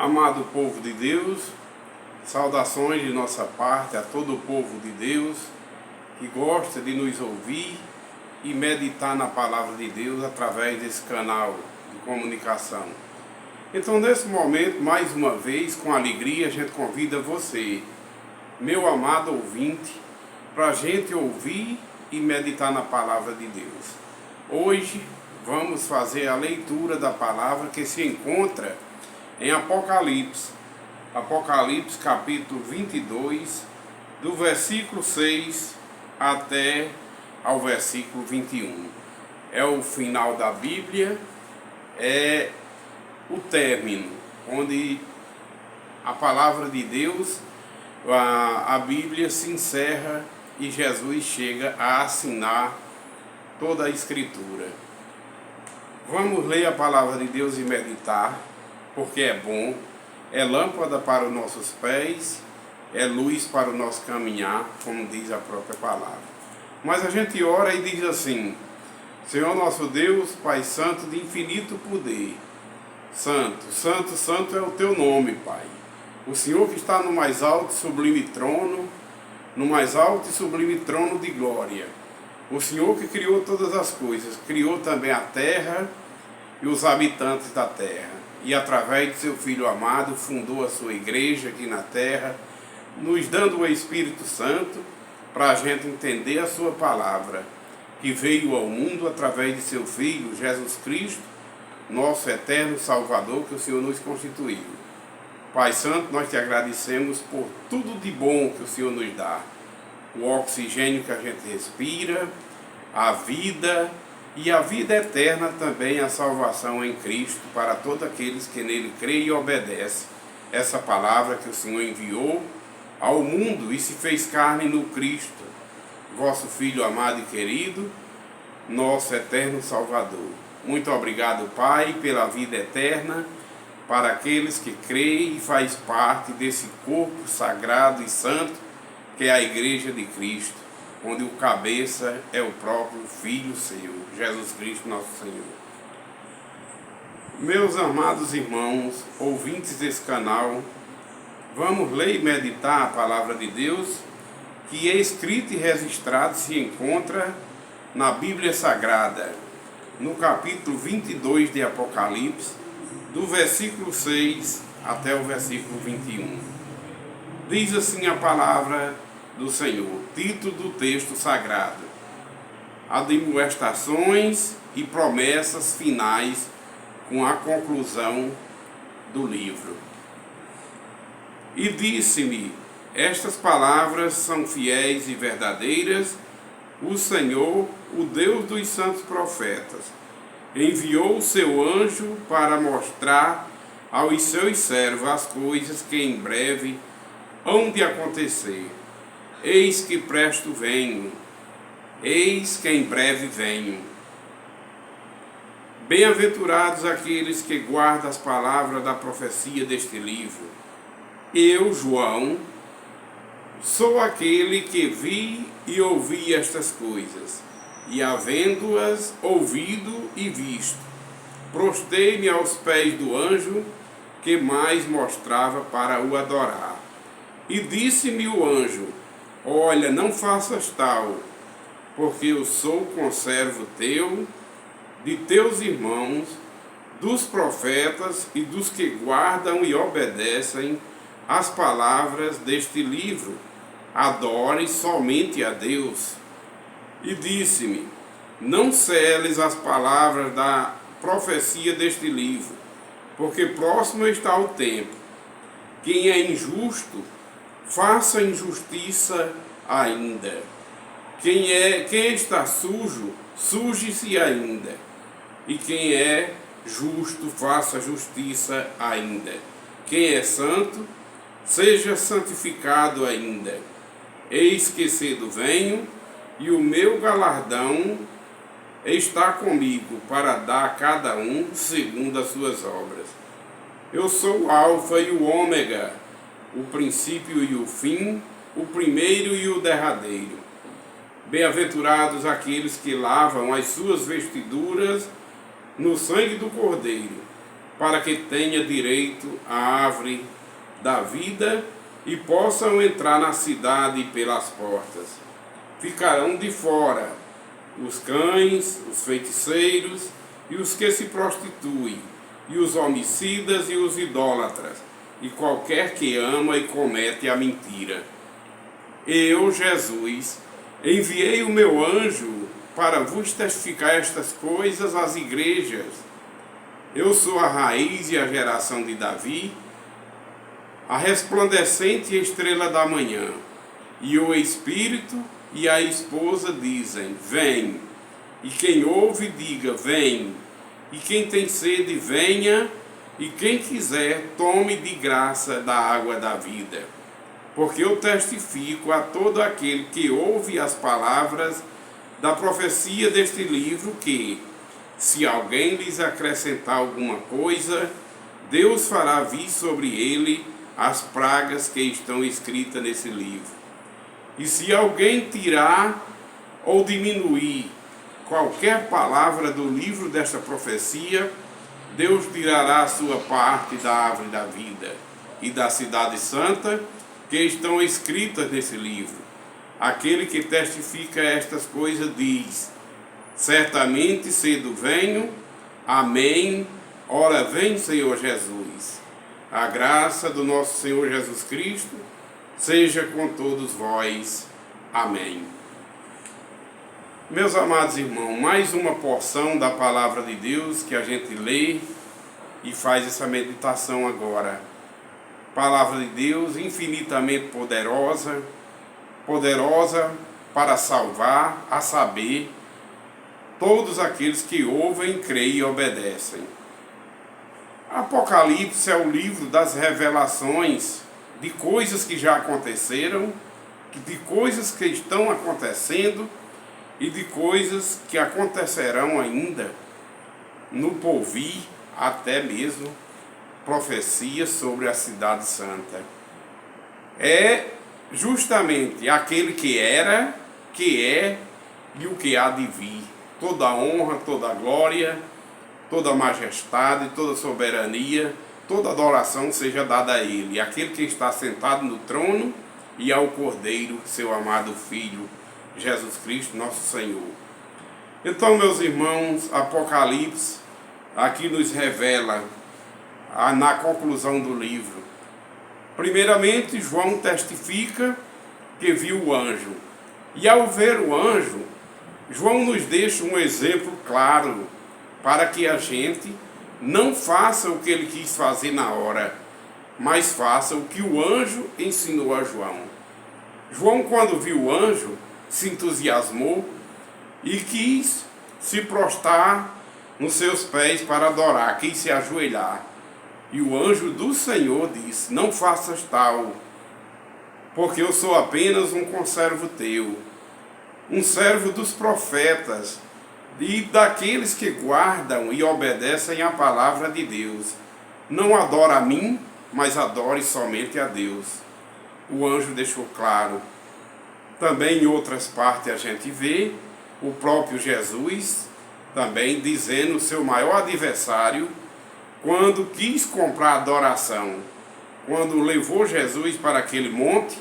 Amado povo de Deus, saudações de nossa parte a todo o povo de Deus que gosta de nos ouvir e meditar na palavra de Deus através desse canal de comunicação. Então, nesse momento, mais uma vez, com alegria, a gente convida você, meu amado ouvinte, para a gente ouvir e meditar na palavra de Deus. Hoje vamos fazer a leitura da palavra que se encontra em Apocalipse capítulo 22, do versículo 6 até ao versículo 21. É o final da Bíblia, é o término, onde a palavra de Deus, a Bíblia se encerra e Jesus chega a assinar toda a Escritura. Vamos ler a palavra de Deus e meditar, porque é bom, é lâmpada para os nossos pés, é luz para o nosso caminhar, como diz a própria palavra. Mas a gente ora e diz assim: Senhor nosso Deus, Pai Santo de infinito poder, Santo, Santo, Santo é o teu nome, Pai. O Senhor que está no mais alto e sublime trono, no mais alto e sublime trono de glória. O Senhor que criou todas as coisas, criou também a terra e os habitantes da terra. E através de seu Filho amado, fundou a sua igreja aqui na terra, nos dando o Espírito Santo para a gente entender a sua palavra, que veio ao mundo através de seu Filho, Jesus Cristo, nosso eterno Salvador, que o Senhor nos constituiu. Pai Santo, nós te agradecemos por tudo de bom que o Senhor nos dá. O oxigênio que a gente respira, a vida e a vida eterna também, a salvação em Cristo para todos aqueles que nele creem e obedecem essa palavra que o Senhor enviou ao mundo e se fez carne no Cristo, vosso Filho amado e querido, nosso eterno Salvador. Muito obrigado, Pai, pela vida eterna para aqueles que creem e faz parte desse corpo sagrado e santo que é a Igreja de Cristo, onde o cabeça é o próprio Filho seu, Jesus Cristo nosso Senhor. Meus amados irmãos, ouvintes desse canal, vamos ler e meditar a palavra de Deus, que é escrita e registrada, se encontra na Bíblia Sagrada, no capítulo 22 de Apocalipse, do versículo 6 até o versículo 21. Diz assim a palavra do Senhor, título do texto sagrado: admoestações e promessas finais, com a conclusão do livro. E disse-me: estas palavras são fiéis e verdadeiras. O Senhor, o Deus dos santos profetas, enviou o seu anjo para mostrar aos seus servos as coisas que em breve hão de acontecer. Eis que presto venho, eis que em breve venho. Bem-aventurados aqueles que guardam as palavras da profecia deste livro. Eu, João, sou aquele que vi e ouvi estas coisas, e havendo-as ouvido e visto, prostei-me aos pés do anjo que mais mostrava para o adorar. E disse-me o anjo: olha, não faças tal, porque eu sou conservo teu, de teus irmãos, dos profetas e dos que guardam e obedecem as palavras deste livro. Adore somente a Deus. E disse-me: não seles as palavras da profecia deste livro, porque próximo está o tempo. Quem é injusto, faça injustiça ainda. Quem está sujo, suje-se ainda. E quem é justo, faça justiça ainda. Quem é santo, seja santificado ainda. Eis que cedo venho, e o meu galardão está comigo para dar a cada um segundo as suas obras. Eu sou o Alfa e o Ômega, o princípio e o fim, o primeiro e o derradeiro. Bem-aventurados aqueles que lavam as suas vestiduras no sangue do Cordeiro, para que tenha direito à árvore da vida e possam entrar na cidade pelas portas. Ficarão de fora os cães, os feiticeiros e os que se prostituem, e os homicidas e os idólatras, e qualquer que ama e comete a mentira. Eu, Jesus, enviei o meu anjo para vos testificar estas coisas às igrejas. Eu sou a raiz e a geração de Davi, a resplandecente estrela da manhã. E o Espírito e a esposa dizem: vem. E quem ouve, diga: vem. E quem tem sede, venha. E quem quiser, tome de graça da água da vida. Porque eu testifico a todo aquele que ouve as palavras da profecia deste livro que, se alguém lhes acrescentar alguma coisa, Deus fará vir sobre ele as pragas que estão escritas nesse livro. E se alguém tirar ou diminuir qualquer palavra do livro desta profecia, Deus tirará a sua parte da árvore da vida e da cidade santa que estão escritas nesse livro. Aquele que testifica estas coisas diz: certamente cedo venho. Amém. Ora vem, Senhor Jesus. A graça do nosso Senhor Jesus Cristo seja com todos vós. Amém. Meus amados irmãos, mais uma porção da palavra de Deus que a gente lê e faz essa meditação agora. Palavra de Deus infinitamente poderosa, poderosa para salvar, a saber, todos aqueles que ouvem, creem e obedecem. Apocalipse é o livro das revelações de coisas que já aconteceram, de coisas que estão acontecendo e de coisas que acontecerão ainda no porvir, até mesmo profecias sobre a cidade santa. É justamente aquele que era, que é e o que há de vir. Toda a honra, toda a glória, toda a majestade, toda a soberania, toda a adoração seja dada a Ele, aquele que está sentado no trono, e ao Cordeiro, seu amado Filho, Jesus Cristo, nosso Senhor. Então, meus irmãos, Apocalipse aqui nos revela, na conclusão do livro, primeiramente, João testifica que viu o anjo. E ao ver o anjo, João nos deixa um exemplo claro para que a gente não faça o que ele quis fazer na hora, mas faça o que o anjo ensinou a João. João, quando viu o anjo, se entusiasmou e quis se prostrar nos seus pés para adorar, quis se ajoelhar. E o anjo do Senhor disse: não faças tal, porque eu sou apenas um conservo teu, um servo dos profetas e daqueles que guardam e obedecem à palavra de Deus. Não adora a mim, mas adore somente a Deus. O anjo deixou claro. Também em outras partes a gente vê o próprio Jesus também dizendo o seu maior adversário quando quis comprar adoração, quando levou Jesus para aquele monte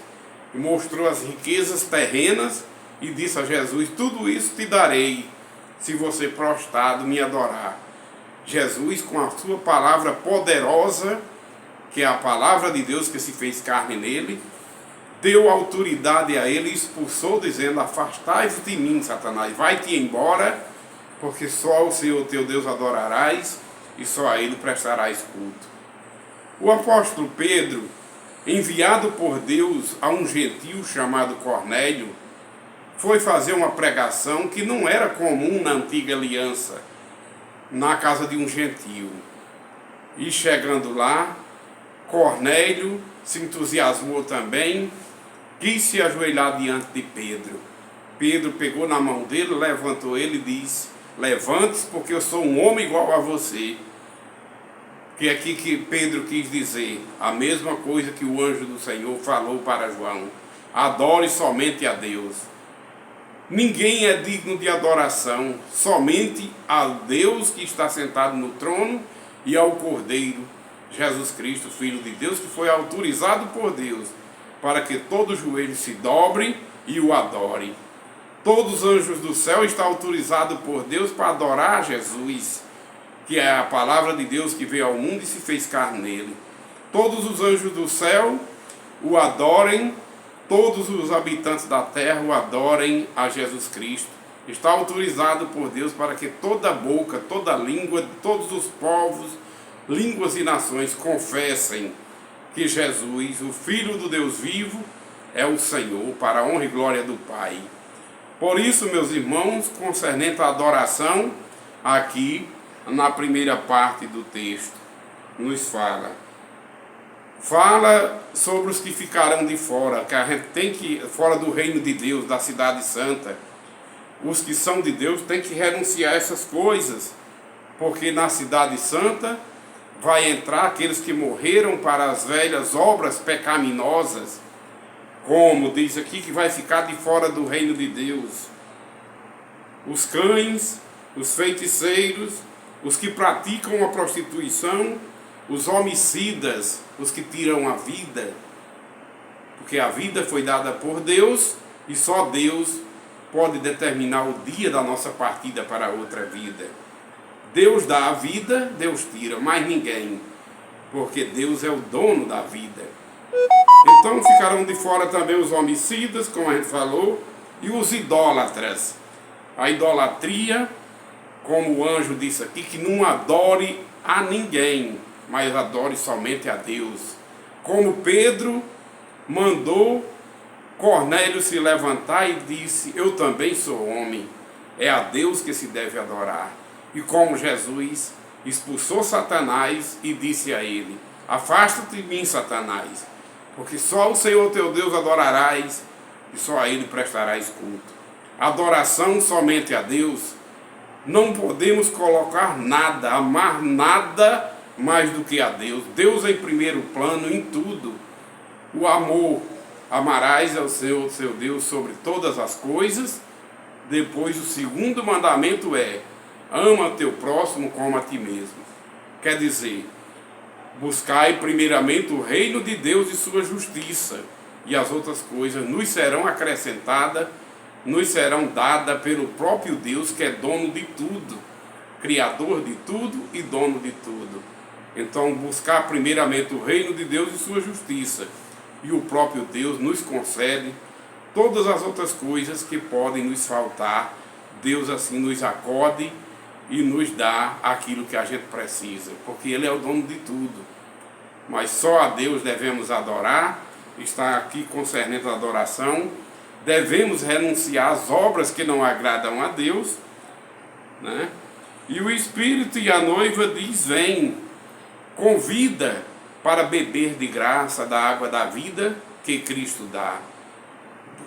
e mostrou as riquezas terrenas e disse a Jesus: tudo isso te darei se você prostrado me adorar. Jesus, com a sua palavra poderosa, que é a palavra de Deus que se fez carne nele, deu autoridade a ele e expulsou, dizendo: afastai-vos de mim, Satanás, vai-te embora, porque só o Senhor teu Deus adorarás e só a ele prestarás culto. O apóstolo Pedro, enviado por Deus a um gentio chamado Cornélio, foi fazer uma pregação que não era comum na antiga aliança, na casa de um gentio. E chegando lá, Cornélio se entusiasmou também, quis se ajoelhar diante de Pedro. Pedro pegou na mão dele, levantou ele e disse: levante-se, porque eu sou um homem igual a você. Que aqui que Pedro quis dizer a mesma coisa que o anjo do Senhor falou para João: adore somente a Deus. Ninguém é digno de adoração, somente a Deus que está sentado no trono e ao Cordeiro Jesus Cristo, Filho de Deus, que foi autorizado por Deus para que todo joelho se dobre e o adore. Todos os anjos do céu estão autorizados por Deus para adorar Jesus, que é a palavra de Deus que veio ao mundo e se fez carne nele. Todos os anjos do céu o adorem, todos os habitantes da terra o adorem a Jesus Cristo. Está autorizado por Deus para que toda boca, toda língua, todos os povos, línguas e nações confessem que Jesus, o Filho do Deus vivo, é o Senhor, para a honra e glória do Pai. Por isso, meus irmãos, concernente à adoração, aqui na primeira parte do texto, nos fala sobre os que ficarão de fora, que a gente tem que, fora do reino de Deus, da cidade santa. Os que são de Deus têm que renunciar a essas coisas, porque na cidade santa vai entrar aqueles que morreram para as velhas obras pecaminosas, como diz aqui, que vai ficar de fora do reino de Deus. Os cães, os feiticeiros, os que praticam a prostituição, os homicidas, os que tiram a vida, porque a vida foi dada por Deus e só Deus pode determinar o dia da nossa partida para outra vida. Deus dá a vida, Deus tira, mais ninguém, porque Deus é o dono da vida. Então ficarão de fora também os homicidas, como a gente falou, e os idólatras. A idolatria, como o anjo disse aqui, que não adore a ninguém, mas adore somente a Deus. Como Pedro mandou Cornélio se levantar e disse: eu também sou homem, é a Deus que se deve adorar. E como Jesus expulsou Satanás e disse a ele: afasta-te de mim, Satanás, porque só o Senhor teu Deus adorarás e só a Ele prestarás culto. Adoração somente a Deus. Não podemos colocar nada, amar nada mais do que a Deus. Deus em primeiro plano em tudo. O amor, amarás ao Senhor seu Deus sobre todas as coisas. Depois o segundo mandamento é: ama teu próximo como a ti mesmo. Quer dizer, buscai primeiramente o reino de Deus e sua justiça, e as outras coisas nos serão acrescentadas, nos serão dadas pelo próprio Deus, que é dono de tudo, criador de tudo e dono de tudo. Então, buscar primeiramente o reino de Deus e sua justiça, e o próprio Deus nos concede todas as outras coisas que podem nos faltar. Deus assim nos acode e nos dá aquilo que a gente precisa, porque Ele é o dono de tudo. Mas só a Deus devemos adorar. Está aqui concernente a adoração. Devemos renunciar às obras que não agradam a Deus, né? E o Espírito e a noiva diz: vem, convida para beber de graça da água da vida que Cristo dá.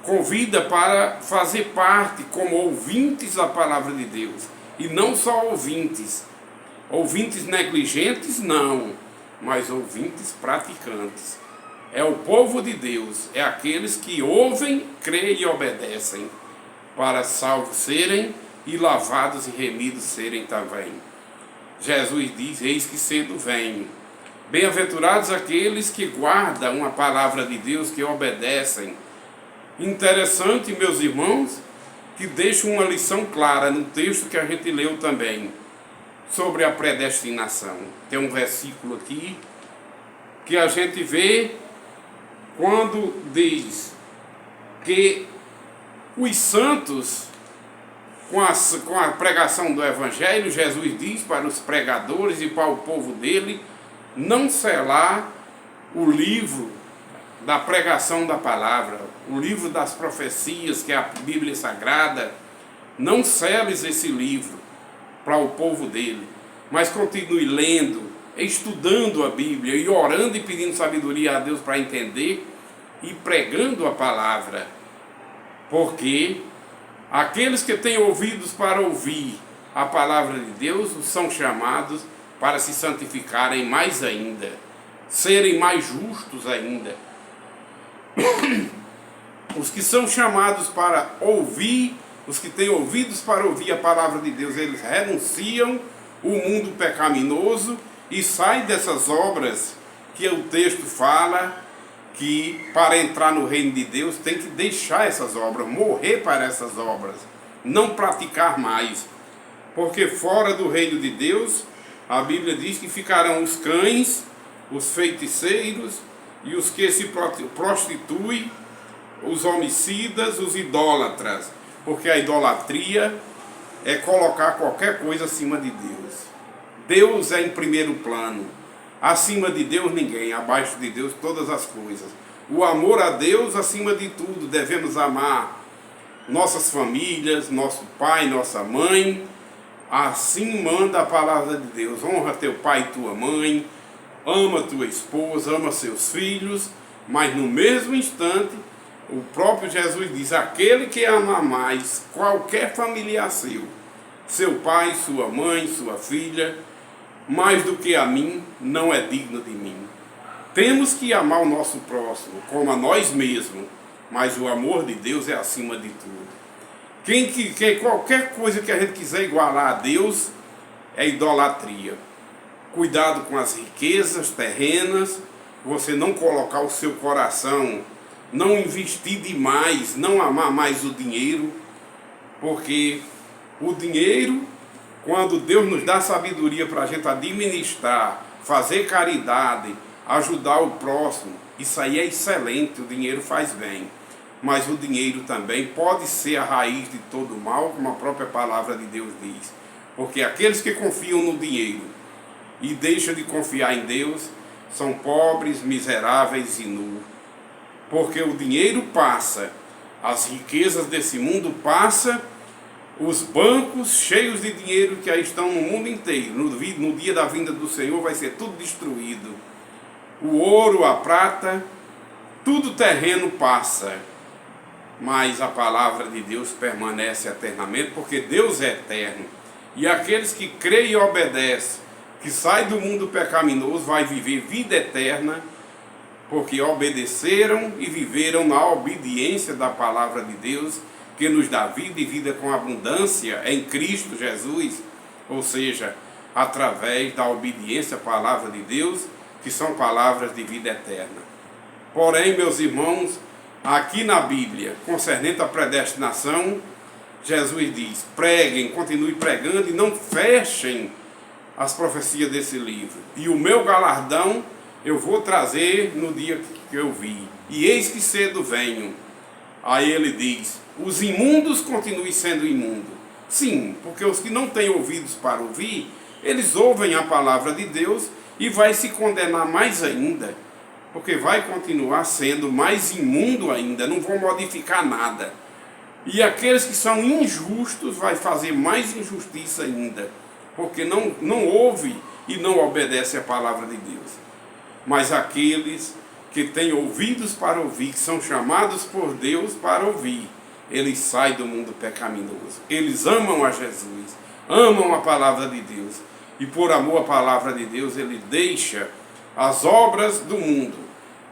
Convida para fazer parte como ouvintes da palavra de Deus. E não só ouvintes. Ouvintes negligentes, não, mas ouvintes praticantes. É o povo de Deus, é aqueles que ouvem, creem e obedecem, para salvos serem e lavados e remidos serem também. Jesus diz: eis que cedo venho. Bem-aventurados aqueles que guardam a palavra de Deus, que obedecem. Interessante, meus irmãos, que deixa uma lição clara no texto que a gente leu também, sobre a predestinação. Tem um versículo aqui que a gente vê quando diz que os santos, com a pregação do Evangelho, Jesus diz para os pregadores e para o povo dele, não selar o livro da pregação da palavra, o livro das profecias, que é a Bíblia Sagrada. Não seles esse livro para o povo dele, mas continue lendo, estudando a Bíblia e orando e pedindo sabedoria a Deus para entender e pregando a palavra, porque aqueles que têm ouvidos para ouvir a palavra de Deus são chamados para se santificarem mais ainda, serem mais justos ainda. Os que são chamados para ouvir, os que têm ouvidos para ouvir a palavra de Deus, eles renunciam o mundo pecaminoso e sai dessas obras que o texto fala que para entrar no reino de Deus tem que deixar essas obras, morrer para essas obras, não praticar mais. Porque fora do reino de Deus, a Bíblia diz que ficarão os cães, os feiticeiros e os que se prostituem, os homicidas, os idólatras. Porque a idolatria é colocar qualquer coisa acima de Deus. Deus é em primeiro plano. Acima de Deus ninguém, abaixo de Deus todas as coisas. O amor a Deus acima de tudo. Devemos amar nossas famílias, nosso pai, nossa mãe. Assim manda a palavra de Deus. Honra teu pai e tua mãe, ama tua esposa, ama seus filhos. Mas no mesmo instante, o próprio Jesus diz: aquele que ama mais qualquer familiar seu pai, sua mãe, sua filha, mais do que a mim, não é digno de mim. Temos que amar o nosso próximo como a nós mesmos, mas o amor de Deus é acima de tudo. Qualquer coisa que a gente quiser igualar a Deus é idolatria. Cuidado com as riquezas terrenas, você não colocar o seu coração, não investir demais, não amar mais o dinheiro, porque o dinheiro, quando Deus nos dá sabedoria para a gente administrar, fazer caridade, ajudar o próximo, isso aí é excelente, o dinheiro faz bem. Mas o dinheiro também pode ser a raiz de todo mal, como a própria palavra de Deus diz. Porque aqueles que confiam no dinheiro e deixam de confiar em Deus, são pobres, miseráveis e nus. Porque o dinheiro passa, as riquezas desse mundo passam, os bancos cheios de dinheiro que aí estão no mundo inteiro, no dia da vinda do Senhor vai ser tudo destruído. O ouro, a prata, tudo terreno passa, mas a palavra de Deus permanece eternamente, porque Deus é eterno. E aqueles que creem e obedecem, que saem do mundo pecaminoso, vai viver vida eterna, porque obedeceram e viveram na obediência da palavra de Deus, que nos dá vida e vida com abundância em Cristo Jesus, ou seja, através da obediência à palavra de Deus, que são palavras de vida eterna. Porém, meus irmãos, aqui na Bíblia, concernente à predestinação, Jesus diz: preguem, continuem pregando e não fechem as profecias desse livro. E o meu galardão eu vou trazer no dia que eu vi. E eis que cedo venho. Aí ele diz: os imundos continuem sendo imundos. Sim, porque os que não têm ouvidos para ouvir, eles ouvem a palavra de Deus e vai se condenar mais ainda. Porque vai continuar sendo mais imundo ainda, não vão modificar nada. E aqueles que são injustos vai fazer mais injustiça ainda, porque não ouve e não obedece a palavra de Deus. Mas aqueles que têm ouvidos para ouvir, que são chamados por Deus para ouvir, eles saem do mundo pecaminoso. Eles amam a Jesus, amam a palavra de Deus, e por amor à palavra de Deus, ele deixa as obras do mundo,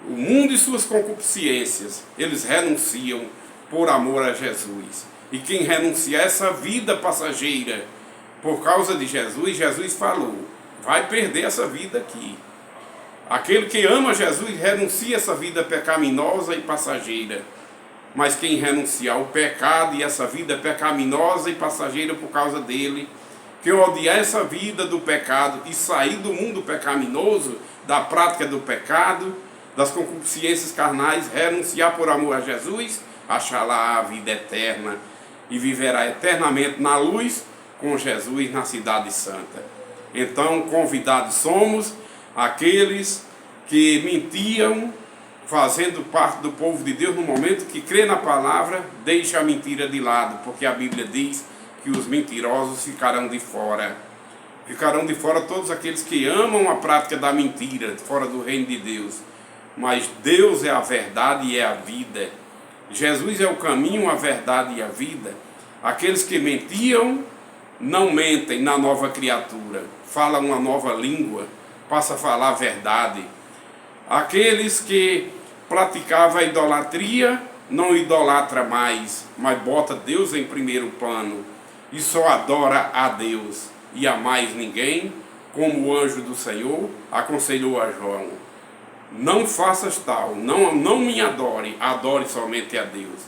o mundo e suas concupiscências, eles renunciam por amor a Jesus. E quem renuncia a essa vida passageira por causa de Jesus, Jesus falou, vai perder essa vida aqui. Aquele que ama Jesus renuncia essa vida pecaminosa e passageira. Mas quem renunciar o pecado e essa vida pecaminosa e passageira por causa dele, quem odiar essa vida do pecado e sair do mundo pecaminoso, da prática do pecado, das concupiscências carnais, renunciar por amor a Jesus, achará a vida eterna e viverá eternamente na luz com Jesus na cidade santa. Então, convidados somos aqueles que mentiam, fazendo parte do povo de Deus no momento que crê na palavra, deixa a mentira de lado, porque a Bíblia diz que os mentirosos ficarão de fora. Ficarão de fora todos aqueles que amam a prática da mentira, fora do reino de Deus. Mas Deus é a verdade e é a vida. Jesus é o caminho, a verdade e a vida. Aqueles que mentiam, não mentem na nova criatura. Falam uma nova língua, passa a falar a verdade. Aqueles que praticavam a idolatria, não idolatra mais, mas bota Deus em primeiro plano e só adora a Deus e a mais ninguém. como o anjo do Senhor aconselhou a João: não faças tal, não me adore, adore somente a Deus.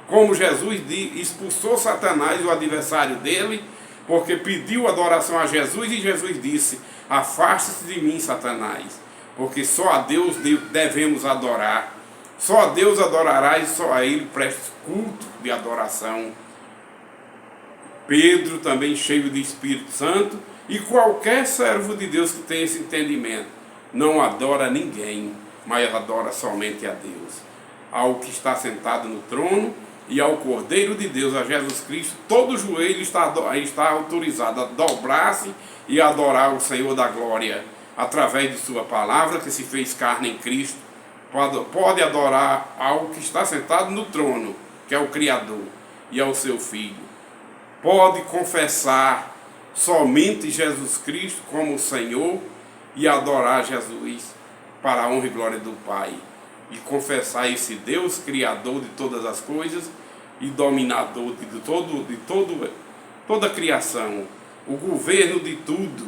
Como Jesus expulsou Satanás, o adversário dele, porque pediu adoração a Jesus, e Jesus disse: afaste-se de mim, Satanás, porque só a Deus devemos adorar. Só a Deus adorarás, só a Ele preste culto de adoração. Pedro, também cheio de Espírito Santo, e qualquer servo de Deus que tenha esse entendimento, não adora ninguém, mas adora somente a Deus. Ao que está sentado no trono e ao Cordeiro de Deus, a Jesus Cristo, todo joelho está autorizado a dobrar-se e adorar o Senhor da glória, através de sua palavra que se fez carne em Cristo. Pode adorar ao que está sentado no trono, que é o Criador, e ao seu Filho. Pode confessar somente Jesus Cristo como o Senhor e adorar Jesus para a honra e glória do Pai. E confessar esse Deus Criador de todas as coisas e dominador de toda a criação. O governo de tudo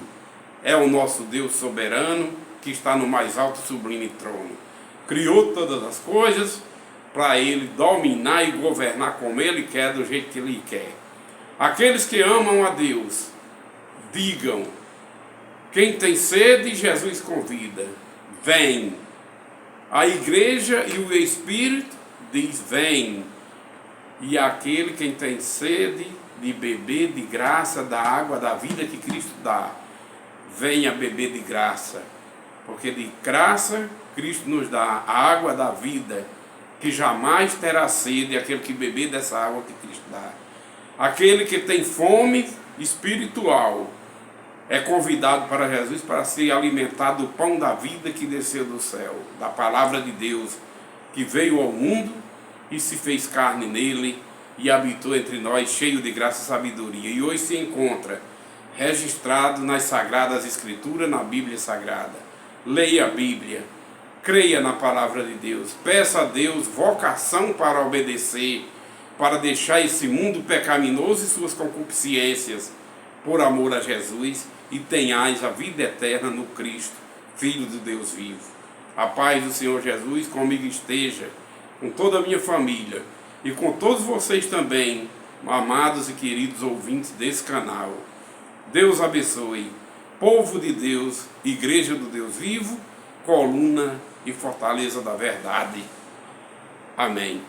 é o nosso Deus soberano, que está no mais alto e sublime trono. Criou todas as coisas para Ele dominar e governar como Ele quer, do jeito que Ele quer. Aqueles que amam a Deus, digam: quem tem sede, Jesus convida, vem. A igreja e o Espírito diz: vem. E aquele quem tem sede de beber de graça da água da vida que Cristo dá, venha beber de graça, porque de graça Cristo nos dá a água da vida, que jamais terá sede aquele que beber dessa água que Cristo dá. Aquele que tem fome espiritual é convidado para Jesus para se alimentar do pão da vida que desceu do céu, da palavra de Deus, que veio ao mundo e se fez carne nele e habitou entre nós, cheio de graça e sabedoria. E hoje se encontra registrado nas Sagradas Escrituras, na Bíblia Sagrada. Leia a Bíblia, creia na palavra de Deus, peça a Deus vocação para obedecer, para deixar esse mundo pecaminoso e suas concupiscências, por amor a Jesus, e tenhais a vida eterna no Cristo, Filho de Deus vivo. A paz do Senhor Jesus comigo esteja, com toda a minha família, e com todos vocês também, amados e queridos ouvintes desse canal. Deus abençoe, povo de Deus, igreja do Deus vivo, coluna e fortaleza da verdade. Amém.